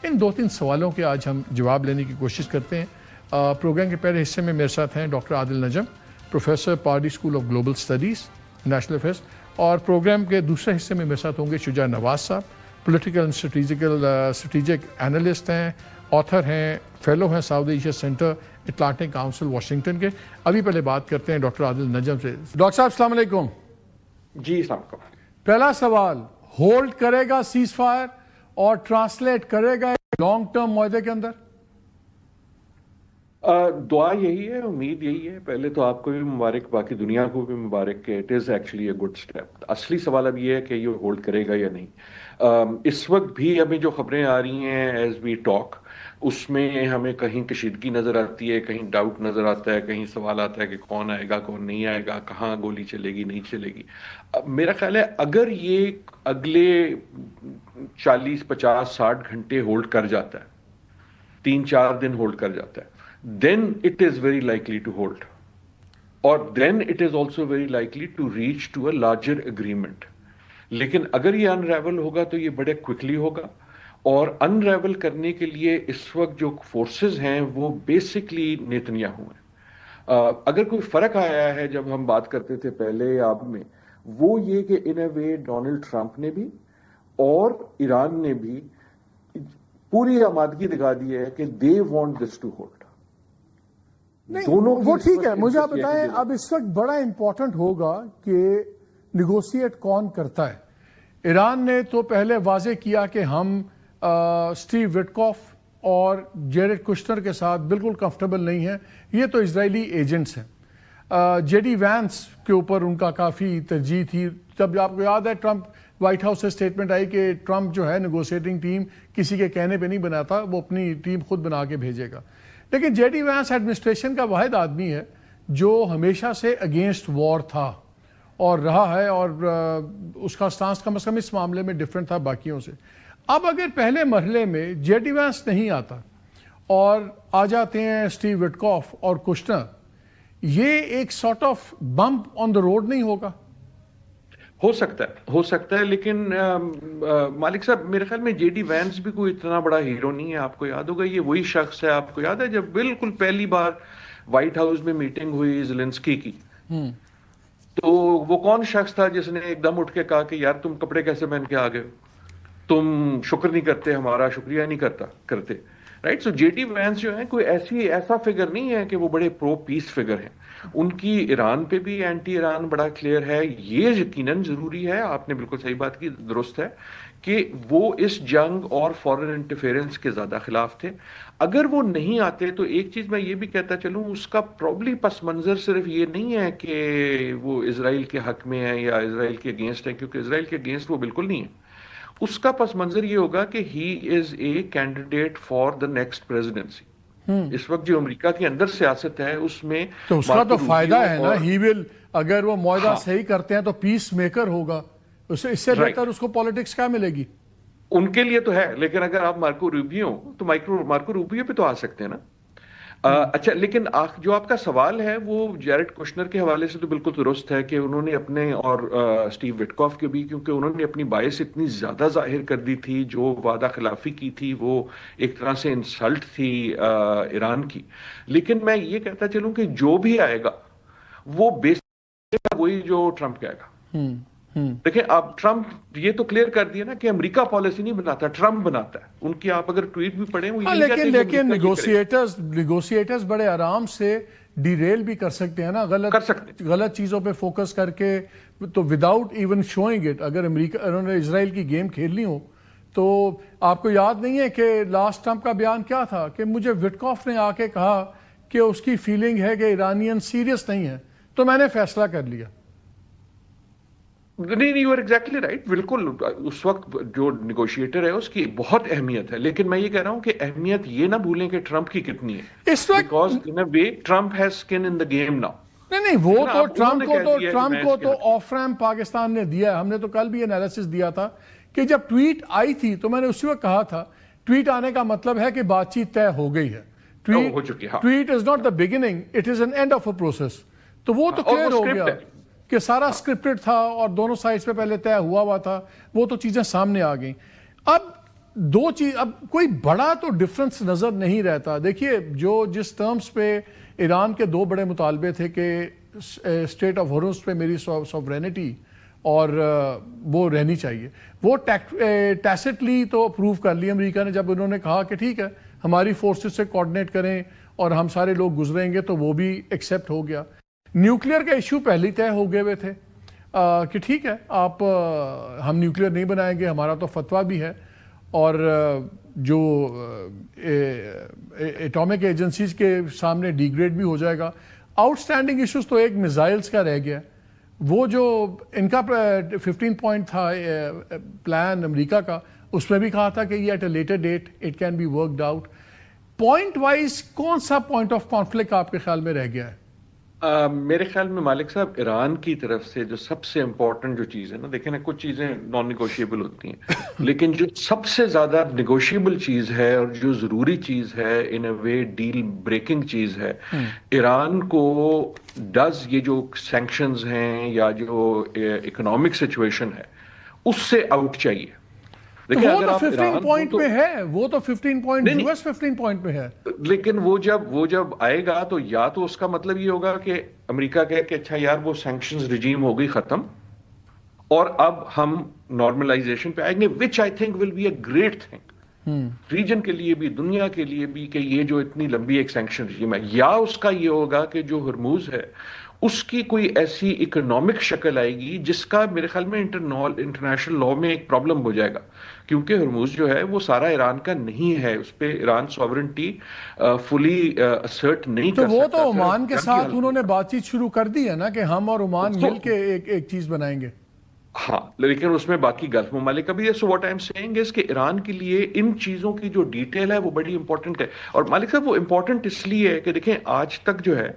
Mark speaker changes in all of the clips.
Speaker 1: ان 2-3 سوالوں کے آج ہم جواب لینے کی کوشش کرتے ہیں. پروگرام کے پہلے حصے میں میرے ساتھ ہیں doctor Adil Najam, professor Purdue school of global studies national affairs, اور پروگرام کے دوسرے حصے میں میرے ساتھ ہوں گے شجاع نواز صاحب، پولیٹیکل اینڈ اسٹریٹجک انالسٹ ہیں، آتھر ہیں، فیلو ہیں south Asia centre Atlantic council Washington کے. ابھی پہلے بات کرتے ہیں ڈاکٹر عادل نجم سے. ڈاکٹر صاحب السلام علیکم.
Speaker 2: جی السلام علیکم.
Speaker 1: پہلا سوال، ہولڈ کرے گا سیز فائر اور ٹرانسلیٹ کرے گا لانگ ٹرم معاہدے کے اندر؟
Speaker 2: دعا یہی ہے، امید یہی ہے. پہلے تو آپ کو بھی مبارک، باقی دنیا کو بھی مبارک کہ it is actually a good step. اصلی سوال اب یہ ہے کہ یہ ہولڈ کرے گا یا نہیں. اس وقت بھی ہمیں جو خبریں آ رہی ہیں ایز وی ٹاک، اس میں ہمیں کہیں کشیدگی نظر آتی ہے، کہیں ڈاؤٹ نظر آتا ہے، کہیں سوال آتا ہے کہ کون آئے گا کون نہیں آئے گا، کہاں گولی چلے گی نہیں چلے گی. میرا خیال ہے اگر یہ اگلے 40 50 60 گھنٹے ہولڈ کر جاتا ہے، 3-4 دن ہولڈ کر جاتا ہے، then it is very likely to hold, or then it is also very likely to reach to a larger agreement. لیکن اگر یہ انریول ہوگا تو یہ بڑے کوئکلی ہوگا، اور انریول کرنے کے لیے اس وقت جو فورسز ہیں وہ بیسکلی نیتنیاہو ہیں. اگر کوئی فرق آیا ہے جب ہم بات کرتے تھے پہلے آپ میں، وہ یہ کہ ان اے وے ڈونلڈ ٹرمپ نے بھی اور ایران نے بھی پوری آمادگی دکھا دی ہے کہ they want this to hold.
Speaker 1: نہیں وہ ٹھیک ہے، مجھے آپ بتائیں اب اس وقت بڑا امپورٹنٹ ہوگا کہ نیگوشیٹ کون کرتا ہے. ایران نے تو پہلے واضح کیا کہ ہم اسٹیو وٹکوف اور جیریڈ کشنر کے ساتھ بالکل کمفرٹیبل نہیں ہیں، یہ تو اسرائیلی ایجنٹس ہیں. جے ڈی وینس کے اوپر ان کا کافی ترجیح تھی. جب آپ کو یاد ہے ٹرمپ وائٹ ہاؤس سے اسٹیٹمنٹ آئی کہ ٹرمپ جو ہے نیگوشیٹنگ ٹیم کسی کے کہنے پہ نہیں بناتا، وہ اپنی ٹیم خود بنا کے بھیجے گا. لیکن جے ڈی وینس ایڈمنسٹریشن کا واحد آدمی ہے جو ہمیشہ سے اگینسٹ وار تھا اور رہا ہے، اور اس کا سٹانس کم از کم اس معاملے میں ڈفرینٹ تھا باقیوں سے. اب اگر پہلے مرحلے میں جے ڈی وینس نہیں آتا اور آ جاتے ہیں اسٹیو وٹکوف اور کشنر، یہ ایک sort of bump on the road نہیں ہوگا؟
Speaker 2: ہو سکتا ہے لیکن مالک صاحب میرے خیال میں جے ڈی وینس بھی کوئی اتنا بڑا ہیرو نہیں ہے. آپ کو یاد ہوگا یہ وہی شخص ہے، آپ کو یاد ہے جب بالکل پہلی بار وائٹ ہاؤس میں میٹنگ ہوئی زیلنسکی کی، تو وہ کون شخص تھا جس نے ایک دم اٹھ کے کہا کہ یار تم کپڑے کیسے پہن کے آ گئے ہو، تم شکر نہیں کرتے، ہمارا شکریہ نہیں کرتے. رائٹ. سو جے ڈی وینس جو ہے کوئی ایسا فگر نہیں ہے کہ وہ بڑے پرو پیس فگر ہیں. ان کی ایران پہ بھی اینٹی ایران بڑا کلیئر ہے. یہ یقیناً ضروری ہے، آپ نے بالکل صحیح بات کی، درست ہے کہ وہ اس جنگ اور فورن انٹرفیئرنس کے زیادہ خلاف تھے. اگر وہ نہیں آتے تو ایک چیز میں یہ بھی کہتا چلوں، اس کا پرابلی پس منظر صرف یہ نہیں ہے کہ وہ اسرائیل کے حق میں ہے یا اسرائیل کے اگینسٹ ہے، کیونکہ اسرائیل کے اگینسٹ وہ بالکل نہیں ہے. اس کا پس منظر یہ ہوگا کہ he is a candidate for the next presidency. اس وقت جو امریکہ کے اندر سیاست ہے اس میں
Speaker 1: تو اس کا تو فائدہ ہے نا، ہی ول، اگر وہ معاہدہ صحیح کرتے ہیں تو پیس میکر ہوگا، اس سے بہتر اس کو پالیٹکس کیا ملے گی؟
Speaker 2: ان کے لیے تو ہے، لیکن اگر آپ مارکو روبیو تو مارکو روبیو پہ تو آ سکتے ہیں نا. اچھا، لیکن جو آپ کا سوال ہے وہ جیریڈ کشنر کے حوالے سے تو بالکل درست ہے کہ انہوں نے اپنے اور اسٹیو وٹکوف کے بھی، کیونکہ انہوں نے اپنی باعث اتنی زیادہ ظاہر کر دی تھی، جو وعدہ خلافی کی تھی وہ ایک طرح سے انسلٹ تھی ایران کی. لیکن میں یہ کہتا چلوں کہ جو بھی آئے گا وہ بیسک وہی جو ٹرمپ کہے گا. دیکھیں اب ٹرمپ یہ تو کلیئر کر دیا نا کہ امریکہ پالیسی نہیں بناتا، ٹرمپ بناتا ہے. ان کی آپ اگر ٹویٹ بھی پڑھیں وہ
Speaker 1: لیکن نیگوشیٹرز بڑے آرام سے ڈی ریل بھی کر سکتے ہیں نا، غلط چیزوں پہ فوکس کر کے، تو وداؤٹ ایون شوئنگ اٹ. اگر انہوں نے اسرائیل کی گیم کھیلنی ہو تو آپ کو یاد نہیں ہے کہ لاسٹ ٹرمپ کا بیان کیا تھا کہ مجھے وٹکوف نے آ کے کہا کہ اس کی فیلنگ ہے کہ ایرانین سیریس نہیں ہے تو میں نے فیصلہ کر لیا.
Speaker 2: نہیں، یو آر ایگزیکٹلی رائٹ. بالکل اس وقت جو نیگوشیٹر ہے اس کی بہت اہمیت ہے، لیکن میں یہ کہہ رہا ہوں کہ اہمیت یہ نہ بھولیں کہ ٹرمپ کی کتنی ہے.
Speaker 1: اس وقت
Speaker 2: because in a way Trump has skin in the game now.
Speaker 1: نہیں وہ تو ٹرمپ کو تو آف ریمپ پاکستان نے دیا ہے. ہم نے تو کل بھی انالیسس دیا تھا کہ جب ٹویٹ آئی تھی تو میں نے اسی وقت کہا تھا ٹویٹ آنے کا مطلب ہے کہ بات چیت طے ہو گئی ہے. Tweet is not the beginning, it is an and of a process. تو وہ تو کلیئر ہو گیا کہ سارا سکرپٹڈ تھا اور دونوں سائڈز پہ پہلے طے ہوا تھا، وہ تو چیزیں سامنے آ گئیں. اب دو چیز اب کوئی بڑا تو ڈفرنس نظر نہیں رہتا. دیکھیے جو جس ٹرمز پہ ایران کے دو بڑے مطالبے تھے کہ اسٹیٹ آف ہارمز پہ میری سوورینٹی اور وہ رہنی چاہیے, وہ ٹیسٹلی تو اپروو کر لی امریکہ نے جب انہوں نے کہا کہ ٹھیک ہے ہماری فورسز سے کوآرڈینیٹ کریں اور ہم سارے لوگ گزریں گے, تو وہ بھی ایکسیپٹ ہو گیا. نیوکلیئر کا ایشو پہلے ہی طے ہو گئے ہوئے تھے کہ ٹھیک ہے آپ ہم نیوکلیئر نہیں بنائیں گے, ہمارا تو فتویٰ بھی ہے, اور جو ایٹامک ایجنسیز کے سامنے ڈی گریڈ بھی ہو جائے گا. آؤٹ سٹینڈنگ ایشوز تو ایک میزائلز کا رہ گیا, وہ جو ان کا 15 پوائنٹ تھا پلان امریکہ کا, اس میں بھی کہا تھا کہ یہ at a later date it can be worked out. Point wise کون سا پوائنٹ آف کانفلکٹ آپ کے خیال میں رہ گیا ہے؟
Speaker 2: میرے خیال میں مالک صاحب ایران کی طرف سے جو سب سے امپورٹنٹ جو چیز ہے نا, دیکھیں نا کچھ چیزیں نان نیگوشیبل ہوتی ہیں لیکن جو سب سے زیادہ نیگوشیبل چیز ہے اور جو ضروری چیز ہے, ان اے وے ڈیل بریکنگ چیز ہے, ایران کو یہ جو سینکشنز ہیں یا جو اکنامک سچویشن ہے اس سے آؤٹ چاہیے.
Speaker 1: وہ تو 15 پوائنٹ میں ہے, وہ تو 15 پوائنٹ US 15 پوائنٹ میں ہے,
Speaker 2: لیکن وہ جب آئے گا تو یا تو اس کا مطلب یہ ہوگا کہ امریکہ کہے کہ اچھا یار وہ سینکشنز رجیم ہو گئی ختم اور اب ہم نارملائزیشن پہ آئیں گے, which I think will be a great thing region کے لیے بھی, دنیا کے لیے بھی, کہ یہ جو اتنی لمبی ایک سینکشن رجیم ہے. یا اس کا یہ ہوگا کہ جو ہرموز ہے اس کی کوئی ایسی اکنامک شکل آئے گی جس کا میرے خیال میں انٹرنیشنل لاء میں ایک پرابلم ہو جائے گا, کیونکہ ہرموز جو ہے وہ سارا ایران کا نہیں ہے, اس پہ ایران سوورنٹی فلی اسرٹ نہیں کر سکتا.
Speaker 1: تو وہ تو عمان کے ساتھ انہوں نے بات چیت شروع کر دی ہے نا کہ ہم اور عمان مل کے ایک چیز بنائیں گے.
Speaker 2: ہاں, لیکن اس میں باقی گلف ممالک کا بھی ہے. So what I am seeing is کہ ایران کے لیے ان چیزوں کی جو ڈیٹیل ہے وہ بڑی امپورٹنٹ ہے. اور مالک صاحب وہ امپورٹنٹ اس لیے ہے کہ دیکھیں آج تک جو ہے,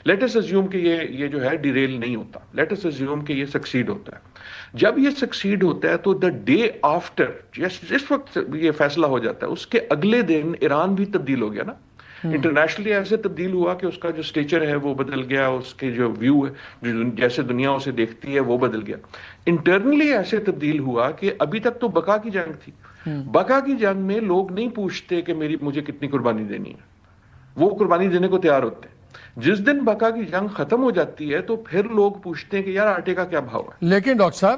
Speaker 2: لیٹ اس اسیوم کہ یہ جو ہے ڈیریل نہیں ہوتا, لیٹ اس اسیوم کہ یہ سکسیڈ ہوتا ہے. جب یہ سکسیڈ ہوتا ہے تو دا ڈے آفٹر جس وقت یہ فیصلہ ہو جاتا ہے اس کے اگلے دن ایران بھی تبدیل ہو گیا نا. انٹرنیشنلی ایسے تبدیل ہوا کہ اس کا جو اسٹیچر ہے وہ بدل گیا, اس کے جو ویو ہے جیسے دنیا اسے دیکھتی ہے وہ بدل گیا. انٹرنلی ایسے تبدیل ہوا کہ ابھی تک تو بقا کی جنگ تھی, بقا کی جنگ میں لوگ نہیں پوچھتے کہ مجھے کتنی قربانی دینی ہے, وہ قربانی دینے کو تیار ہوتے ہیں. جس دن بقا کی جنگ ختم ہو جاتی ہے تو پھر لوگ پوچھتے ہیں کہ یار آٹے کا کیا بھاؤ ہے.
Speaker 1: لیکن ڈاکٹر صاحب